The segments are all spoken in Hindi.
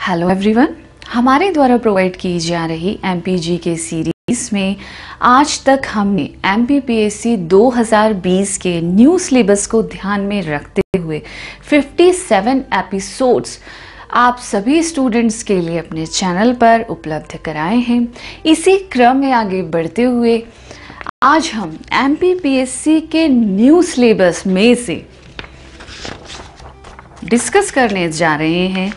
हेलो एवरीवन, हमारे द्वारा प्रोवाइड की जा रही एमपीजी के सीरीज में आज तक हमने एमपीपीएससी 2020 के न्यू सिलेबस को ध्यान में रखते हुए 57 एपिसोड्स आप सभी स्टूडेंट्स के लिए अपने चैनल पर उपलब्ध कराए हैं। इसी क्रम में आगे बढ़ते हुए आज हम एमपीपीएससी के न्यू सिलेबस में से डिस्कस करने जा रहे हैं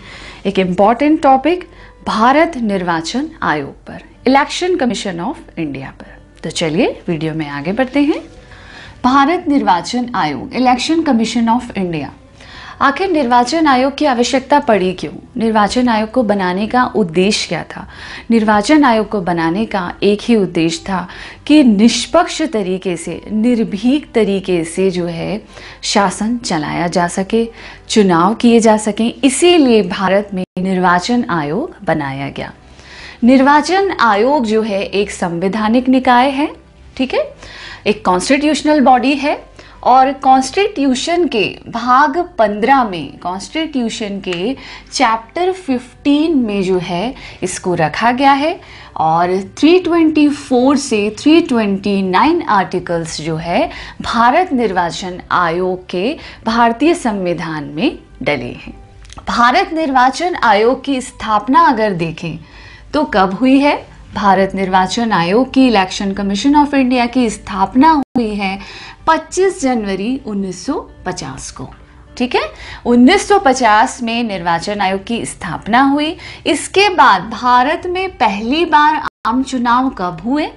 एक इम्पॉर्टेंट टॉपिक भारत निर्वाचन आयोग पर, इलेक्शन कमीशन ऑफ इंडिया पर। तो चलिए वीडियो में आगे बढ़ते हैं। भारत निर्वाचन आयोग, इलेक्शन कमीशन ऑफ इंडिया। आखिर निर्वाचन आयोग की आवश्यकता पड़ी क्यों? निर्वाचन आयोग को बनाने का उद्देश्य क्या था? निर्वाचन आयोग को बनाने का एक ही उद्देश्य था कि निष्पक्ष तरीके से, निर्भीक तरीके से जो है शासन चलाया जा सके, चुनाव किए जा सकें। इसीलिए भारत में निर्वाचन आयोग बनाया गया। निर्वाचन आयोग जो है एक संवैधानिक निकाय है, ठीक है, एक कॉन्स्टिट्यूशनल बॉडी है और कॉन्स्टिट्यूशन के भाग 15 में, कॉन्स्टिट्यूशन के चैप्टर 15 में जो है इसको रखा गया है और 324 से 329 आर्टिकल्स जो है भारत निर्वाचन आयोग के भारतीय संविधान में डले हैं। भारत निर्वाचन आयोग की स्थापना अगर देखें तो कब हुई है? भारत निर्वाचन आयोग की, इलेक्शन कमीशन ऑफ इंडिया की स्थापना हुई है 25 जनवरी 1950 को, ठीक है। 1950 में निर्वाचन आयोग की स्थापना हुई। इसके बाद भारत में पहली बार आम चुनाव कब हुए?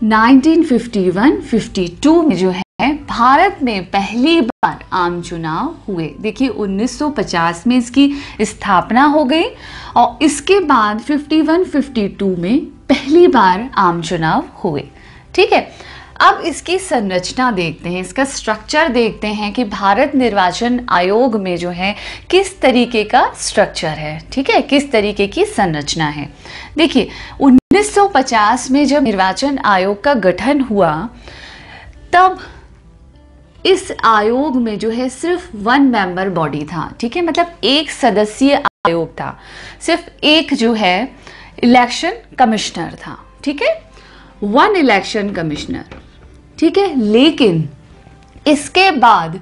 1951-52 में जो है भारत में पहली बार आम चुनाव हुए। देखिए 1950 में इसकी स्थापना हो गई और इसके बाद 51-52 में पहली बार आम चुनाव हुए, ठीक है। अब इसकी संरचना देखते हैं, इसका स्ट्रक्चर देखते हैं कि भारत निर्वाचन आयोग में जो है किस तरीके का स्ट्रक्चर है, ठीक है, किस तरीके की संरचना है। देखिए 1950 में जब निर्वाचन आयोग का गठन हुआ तब इस आयोग में जो है सिर्फ 1 मेंबर बॉडी था, ठीक है, मतलब एक सदस्यीय आयोग था, सिर्फ एक जो है इलेक्शन कमिश्नर था, ठीक है, 1 इलेक्शन कमिश्नर, ठीक है। लेकिन इसके बाद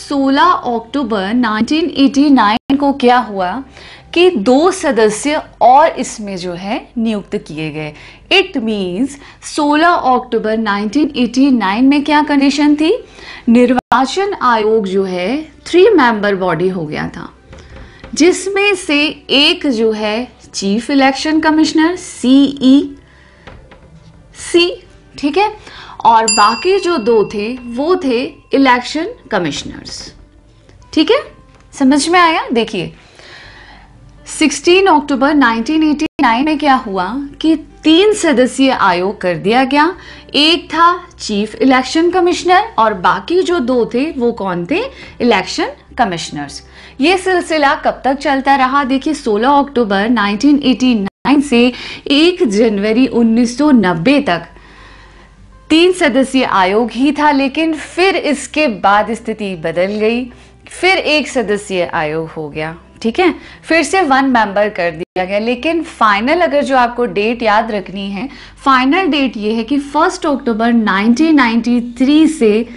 16 अक्टूबर 1989 को क्या हुआ कि 2 सदस्य और इसमें जो है नियुक्त किए गए। इट मीन्स 16 अक्टूबर 1989 में क्या कंडीशन थी? निर्वाचन आयोग जो है 3 मेंबर बॉडी हो गया था, जिसमें से एक जो है चीफ इलेक्शन कमिश्नर, CEC, ठीक है, और बाकी जो 2 थे वो थे इलेक्शन कमिश्नर्स, ठीक है, समझ में आया? देखिए 16 अक्टूबर 1989 में क्या हुआ कि 3 सदस्यीय आयोग कर दिया गया। एक था चीफ इलेक्शन कमिश्नर और बाकी जो 2 थे वो कौन थे? Election commissioners. ये सिलसिला कब तक चलता रहा? देखिए 16 अक्टूबर 1989 से 1 जनवरी 1990 तक 3 सदस्यीय आयोग ही था, लेकिन फिर इसके बाद स्थिति बदल गई, फिर 1 सदस्यीय आयोग हो गया, ठीक है, फिर से 1 मेंबर कर दिया गया। लेकिन फाइनल अगर जो आपको डेट याद रखनी है, फाइनल डेट ये है कि 1 अक्टूबर 1993 से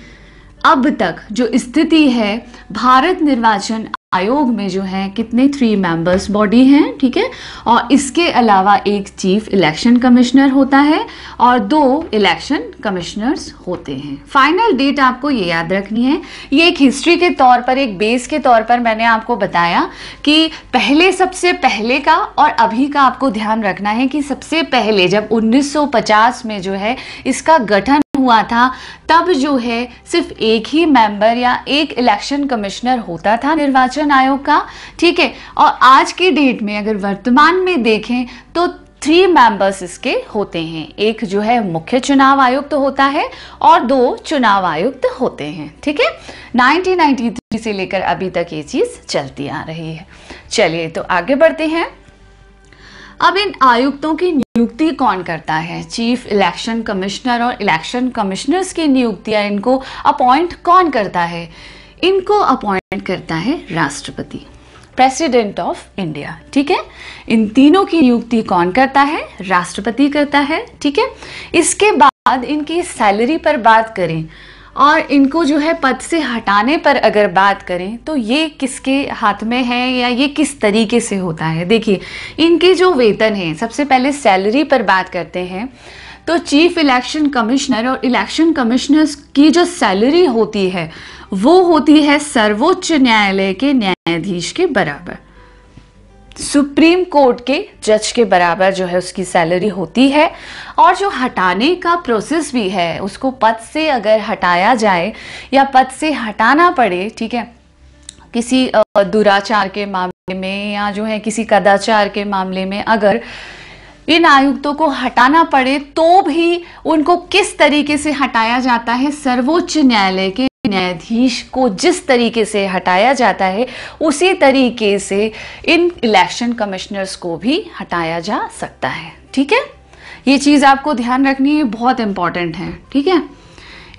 अब तक जो स्थिति है भारत निर्वाचन आयोग में जो है कितने 3 मेंबर्स बॉडी हैं, ठीक है, और इसके अलावा एक चीफ इलेक्शन कमिश्नर होता है और 2 इलेक्शन कमिश्नर्स होते हैं। फाइनल डेट आपको ये याद रखनी है। ये एक हिस्ट्री के तौर पर, एक बेस के तौर पर मैंने आपको बताया कि पहले, सबसे पहले का और अभी का आपको ध्यान रखना है कि सबसे पहले जब 1950 में जो है इसका गठन हुआ था तब जो है सिर्फ एक ही मेंबर या एक इलेक्शन कमिश्नर होता था निर्वाचन आयोग का, ठीक है। और आज की डेट में अगर वर्तमान में देखें तो 3 मेंबर्स इसके होते हैं। एक जो है मुख्य चुनाव आयुक्त होता है और 2 चुनाव आयुक्त होते हैं, ठीक है। 1993 से लेकर अभी तक ये चीज चलती आ रही है। चलिए तो आगे बढ़ते हैं। अब इन आयुक्तों की नियुक्ति कौन करता है? चीफ इलेक्शन कमिश्नर और इलेक्शन कमिश्नर्स की नियुक्तियां इनको अपॉइंट कौन करता है? इनको अपॉइंट करता है राष्ट्रपति। President of India. ठीक है, इन तीनों की नियुक्ति कौन करता है? राष्ट्रपति करता है। ठीक है, इसके बाद इनकी सैलरी पर बात करें और इनको जो है पद से हटाने पर अगर बात करें तो ये किसके हाथ में है या ये किस तरीके से होता है? देखिए, इनके जो वेतन है, सबसे पहले सैलरी पर बात करते हैं तो चीफ इलेक्शन कमिश्नर और इलेक्शन कमिश्नर्स की जो सैलरी होती है वो होती है सर्वोच्च न्यायालय के न्यायाधीश के बराबर, सुप्रीम कोर्ट के जज के बराबर जो है उसकी सैलरी होती है। और जो हटाने का प्रोसेस भी है, उसको पद से अगर हटाया जाए या पद से हटाना पड़े, ठीक है, किसी दुराचार के मामले में या जो है किसी कदाचार के मामले में अगर इन आयुक्तों को हटाना पड़े तो भी उनको किस तरीके से हटाया जाता है? सर्वोच्च न्यायालय के न्यायाधीश को जिस तरीके से हटाया जाता है उसी तरीके से इन इलेक्शन कमिश्नर्स को भी हटाया जा सकता है। ठीक है, ये चीज आपको ध्यान रखनी है, बहुत इंपॉर्टेंट है। ठीक है,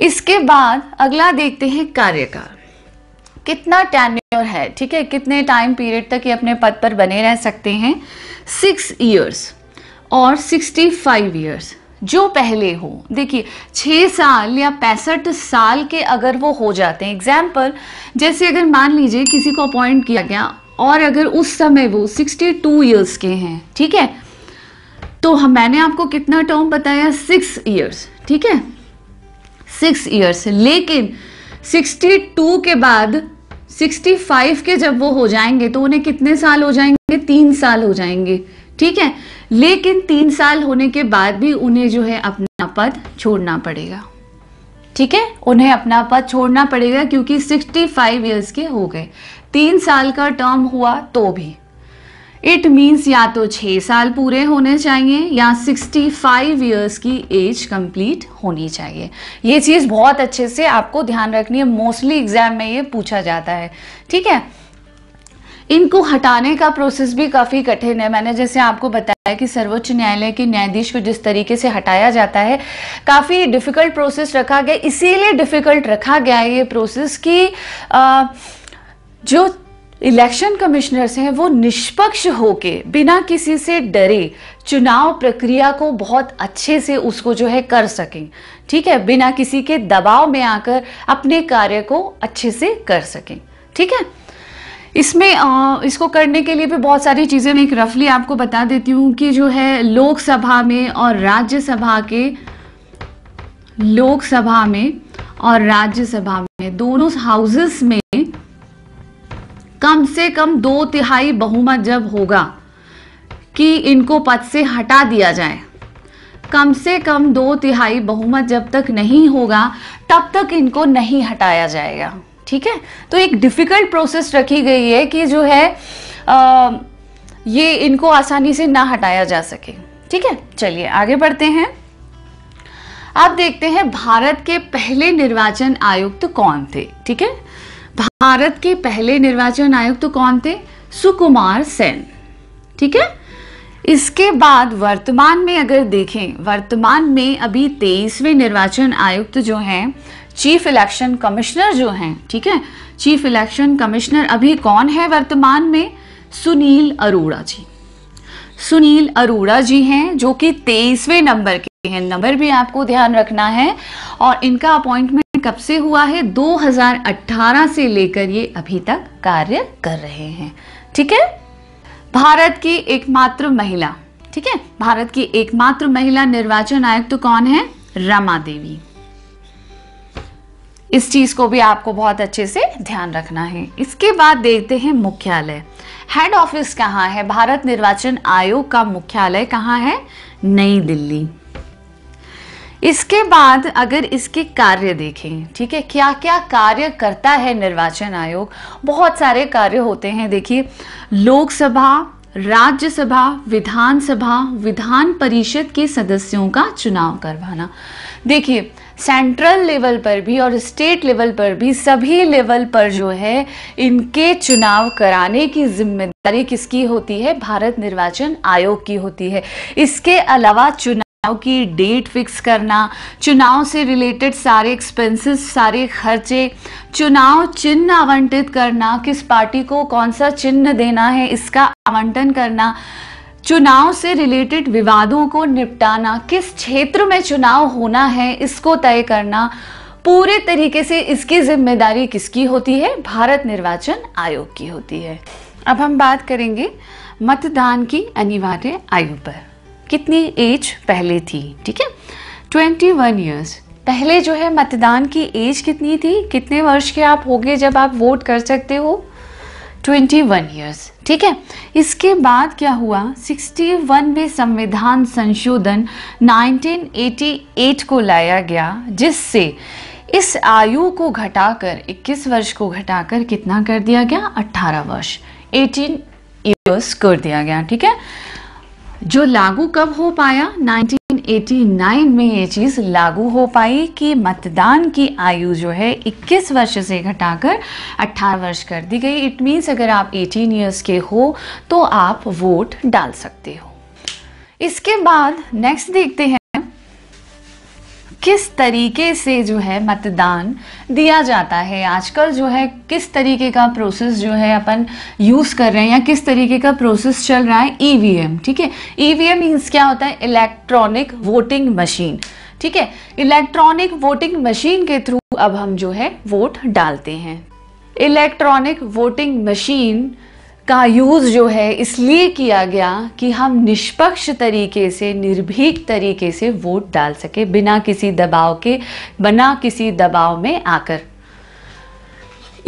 इसके बाद अगला देखते हैं कार्यकाल, कितना टेन्योर है। ठीक है, कितने टाइम पीरियड तक ये अपने पद पर बने रह सकते हैं? 6 इयर्स और 65 इयर्स जो पहले हो। देखिए, 6 साल या 65 साल के अगर वो हो जाते हैं, एग्जाम्पल जैसे अगर मान लीजिए किसी को अपॉइंट किया गया और अगर उस समय वो 62 इयर्स के हैं, ठीक है, तो मैंने आपको कितना टर्म बताया? 6 इयर्स। ठीक है, 6 इयर्स। लेकिन 62 के बाद 65 के जब वो हो जाएंगे तो उन्हें कितने साल हो जाएंगे? 3 साल हो जाएंगे। ठीक है, लेकिन 3 साल होने के बाद भी उन्हें जो है अपना पद छोड़ना पड़ेगा। ठीक है, उन्हें अपना पद छोड़ना पड़ेगा क्योंकि 65 इयर्स के हो गए, 3 साल का टर्म हुआ तो भी। इट मीन्स या तो 6 साल पूरे होने चाहिए या 65 इयर्स की एज कंप्लीट होनी चाहिए। ये चीज बहुत अच्छे से आपको ध्यान रखनी है, मोस्टली एग्जाम में ये पूछा जाता है। ठीक है, इनको हटाने का प्रोसेस भी काफी कठिन है। मैंने जैसे आपको बताया कि सर्वोच्च न्यायालय के न्यायाधीश को जिस तरीके से हटाया जाता है, काफी डिफिकल्ट प्रोसेस रखा गया। इसीलिए डिफिकल्ट रखा गया है ये प्रोसेस कि जो इलेक्शन कमिश्नर्स हैं वो निष्पक्ष होके बिना किसी से डरे चुनाव प्रक्रिया को बहुत अच्छे से उसको जो है कर सकें। ठीक है, बिना किसी के दबाव में आकर अपने कार्य को अच्छे से कर सकें। ठीक है, इसमें इसको करने के लिए भी बहुत सारी चीजें मैं एक रफली आपको बता देती हूँ कि जो है लोकसभा में और राज्यसभा में दोनों हाउसेस में कम से कम 2/3 बहुमत जब होगा कि इनको पद से हटा दिया जाए, कम से कम 2/3 बहुमत जब तक नहीं होगा तब तक इनको नहीं हटाया जाएगा। ठीक है, तो एक डिफिकल्ट प्रोसेस रखी गई है कि जो है ये इनको आसानी से ना हटाया जा सके। ठीक है, चलिए आगे बढ़ते हैं। अब देखते हैं भारत के पहले निर्वाचन आयुक्त कौन थे। ठीक है, भारत के पहले निर्वाचन आयुक्त कौन थे? सुकुमार सेन। ठीक है, इसके बाद वर्तमान में अगर देखें, वर्तमान में अभी 23वें निर्वाचन आयुक्त जो हैं, चीफ इलेक्शन कमिश्नर जो हैं, ठीक है, चीफ इलेक्शन कमिश्नर अभी कौन है वर्तमान में? सुनील अरोड़ा जी। सुनील अरोड़ा जी हैं जो कि 23वें नंबर के हैं, नंबर भी आपको ध्यान रखना है। और इनका अपॉइंटमेंट कब से हुआ है? 2018 से लेकर ये अभी तक कार्य कर रहे हैं। ठीक है, भारत की एकमात्र महिला, ठीक है, भारत की एकमात्र महिला निर्वाचन आयुक्त कौन है? रमा देवी। इस चीज को भी आपको बहुत अच्छे से ध्यान रखना है। इसके बाद देखते हैं मुख्यालय, हेड ऑफिस कहाँ है? भारत निर्वाचन आयोग का मुख्यालय कहाँ है? नई दिल्ली। इसके बाद अगर इसके कार्य देखें, ठीक है, क्या क्या कार्य करता है निर्वाचन आयोग? बहुत सारे कार्य होते हैं। देखिए, लोकसभा, राज्यसभा, विधानसभा, विधान परिषद के सदस्यों का चुनाव करवाना। देखिए, सेंट्रल लेवल पर भी और स्टेट लेवल पर भी, सभी लेवल पर जो है इनके चुनाव कराने की जिम्मेदारी किसकी होती है? भारत निर्वाचन आयोग की होती है। इसके अलावा चुनाव की डेट फिक्स करना, चुनाव से रिलेटेड सारे एक्सपेंसेस, सारे खर्चे, चुनाव चिन्ह आवंटित करना, किस पार्टी को कौन सा चिन्ह देना है इसका आवंटन करना, चुनाव से रिलेटेड विवादों को निपटाना, किस क्षेत्र में चुनाव होना है इसको तय करना, पूरे तरीके से इसकी जिम्मेदारी किसकी होती है? भारत निर्वाचन आयोग की होती है। अब हम बात करेंगे मतदान की अनिवार्य आयु पर। कितनी एज पहले थी? ठीक है, 21 ईयर्स। पहले जो है मतदान की एज कितनी थी? कितने वर्ष के आप होगे जब आप वोट कर सकते हो? 21 ईयर्स। ठीक है, इसके बाद क्या हुआ? 61 में संविधान संशोधन 1988 को लाया गया, जिससे इस आयु को घटाकर 21 वर्ष को घटाकर कितना कर दिया गया? 18 वर्ष, 18 ईयर्स कर दिया गया। ठीक है, जो लागू कब हो पाया? 1989 में ये चीज लागू हो पाई कि मतदान की आयु जो है 21 वर्ष से घटाकर 18 वर्ष कर दी गई। इट मीन्स अगर आप 18 ईयर्स के हो तो आप वोट डाल सकते हो। इसके बाद नेक्स्ट देखते हैं किस तरीके से जो है मतदान दिया जाता है। आजकल जो है किस तरीके का प्रोसेस जो है अपन यूज कर रहे हैं या किस तरीके का प्रोसेस चल रहा है? ईवीएम। ठीक है, ईवीएम मीन्स क्या होता है? Electronic voting machine. ठीक है, इलेक्ट्रॉनिक वोटिंग मशीन के थ्रू अब हम जो है वोट डालते हैं। इलेक्ट्रॉनिक वोटिंग मशीन का यूज जो है इसलिए किया गया कि हम निष्पक्ष तरीके से, निर्भीक तरीके से वोट डाल सके, बिना किसी दबाव के, बिना किसी दबाव में आकर।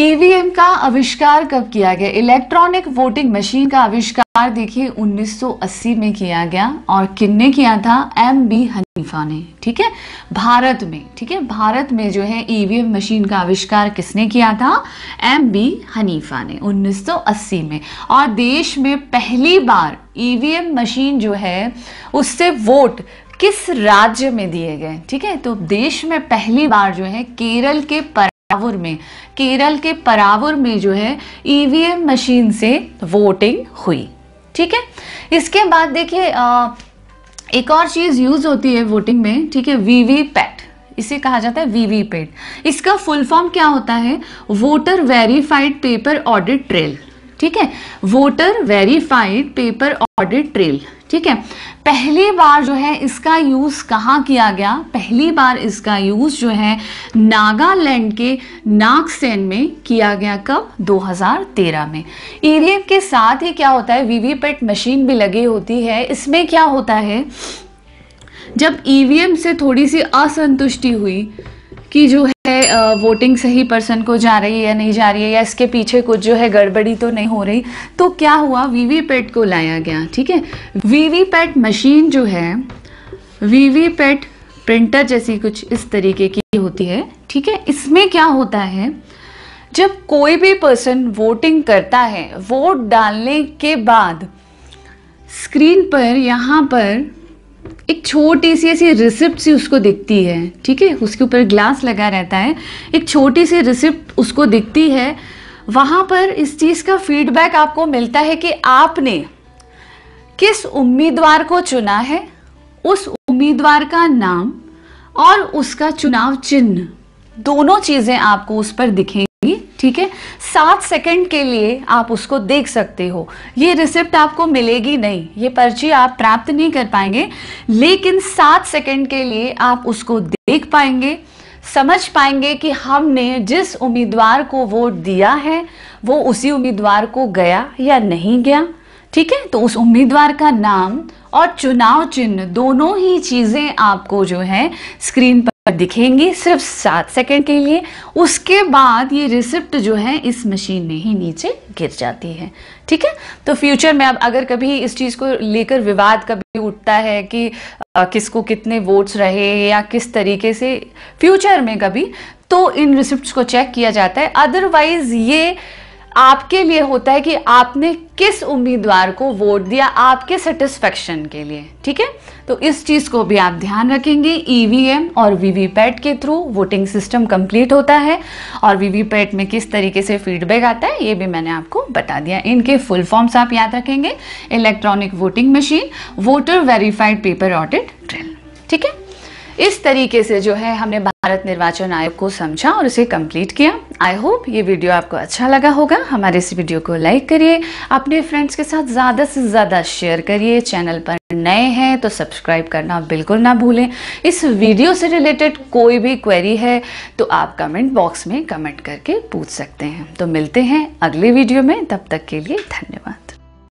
ईवीएम का आविष्कार कब किया गया? इलेक्ट्रॉनिक वोटिंग मशीन का आविष्कार देखिए 1980 में किया गया। और किसने किया था? एम.बी. हनीफा ने। ठीक है, भारत में। ठीक है, भारत में जो है ईवीएम मशीन का आविष्कार किसने किया था? एम.बी. हनीफा ने 1980 में। और देश में पहली बार ईवीएम मशीन जो है उससे वोट किस राज्य में दिए गए? ठीक है, तो देश में पहली बार जो है केरल के परावुर में जो है ईवीएम मशीन से वोटिंग हुई। ठीक है, इसके बाद देखिए एक और चीज यूज होती है वोटिंग में। ठीक है, वीवीपैट, इसे कहा जाता है वीवीपैट। इसका फुल फॉर्म क्या होता है? Voter verified paper audit trail. ठीक है, voter verified paper audit trail. ठीक है, पहली बार जो है इसका यूज कहाँ किया गया? पहली बार इसका यूज जो है नागालैंड के नागसेन में किया गया। कब? 2013 में। ईवीएम के साथ ही क्या होता है? वीवीपैट मशीन भी लगी होती है। इसमें क्या होता है, जब ईवीएम से थोड़ी सी असंतुष्टि हुई कि जो है वोटिंग सही पर्सन को जा रही है या नहीं जा रही है, या इसके पीछे कुछ जो है गड़बड़ी तो नहीं हो रही, तो क्या हुआ? वीवीपैट को लाया गया। ठीक है, वीवीपैट मशीन जो है वीवीपैट प्रिंटर जैसी कुछ इस तरीके की होती है। ठीक है, इसमें क्या होता है, जब कोई भी पर्सन वोटिंग करता है, वोट डालने के बाद स्क्रीन पर यहाँ पर एक छोटी सी ऐसी रिसिप्ट सी उसको दिखती है। ठीक है, उसके ऊपर ग्लास लगा रहता है, एक छोटी सी रिसिप्ट उसको दिखती है। वहां पर इस चीज का फीडबैक आपको मिलता है कि आपने किस उम्मीदवार को चुना है, उस उम्मीदवार का नाम और उसका चुनाव चिन्ह, दोनों चीजें आपको उस पर दिखेंगी। ठीक है, 7 सेकंड के लिए आप उसको देख सकते हो। ये रिसिप्ट आपको मिलेगी नहीं, ये पर्ची आप प्राप्त नहीं कर पाएंगे, लेकिन 7 सेकंड के लिए आप उसको देख पाएंगे, समझ पाएंगे कि हमने जिस उम्मीदवार को वोट दिया है वो उसी उम्मीदवार को गया या नहीं गया। ठीक है, तो उस उम्मीदवार का नाम और चुनाव चिन्ह दोनों ही चीजें आपको जो है स्क्रीन पर दिखेंगी सिर्फ 7 सेकंड के लिए। उसके बाद ये रिसिप्ट जो है इस मशीन में ही नीचे गिर जाती है। ठीक है, तो फ्यूचर में अब अगर कभी इस चीज को लेकर विवाद कभी उठता है कि किसको कितने वोट्स रहे या किस तरीके से फ्यूचर में कभी, तो इन रिसिप्ट्स को चेक किया जाता है। अदरवाइज ये आपके लिए होता है कि आपने किस उम्मीदवार को वोट दिया, आपके सेटिस्फेक्शन के लिए। ठीक है, तो इस चीज को भी आप ध्यान रखेंगे। ईवीएम और वीवीपैट के थ्रू वोटिंग सिस्टम कंप्लीट होता है और वीवीपैट में किस तरीके से फीडबैक आता है ये भी मैंने आपको बता दिया। इनके फुल फॉर्म्स आप याद रखेंगे: electronic voting machine, voter verified paper audit trail. ठीक है, इस तरीके से जो है हमने भारत निर्वाचन आयोग को समझा और उसे कंप्लीट किया। आई होप ये वीडियो आपको अच्छा लगा होगा। हमारे इस वीडियो को लाइक करिए, अपने फ्रेंड्स के साथ ज़्यादा से ज़्यादा शेयर करिए। चैनल पर नए हैं तो सब्सक्राइब करना बिल्कुल ना भूलें। इस वीडियो से रिलेटेड कोई भी क्वेरी है तो आप कमेंट बॉक्स में कमेंट करके पूछ सकते हैं। तो मिलते हैं अगले वीडियो में, तब तक के लिए धन्यवाद।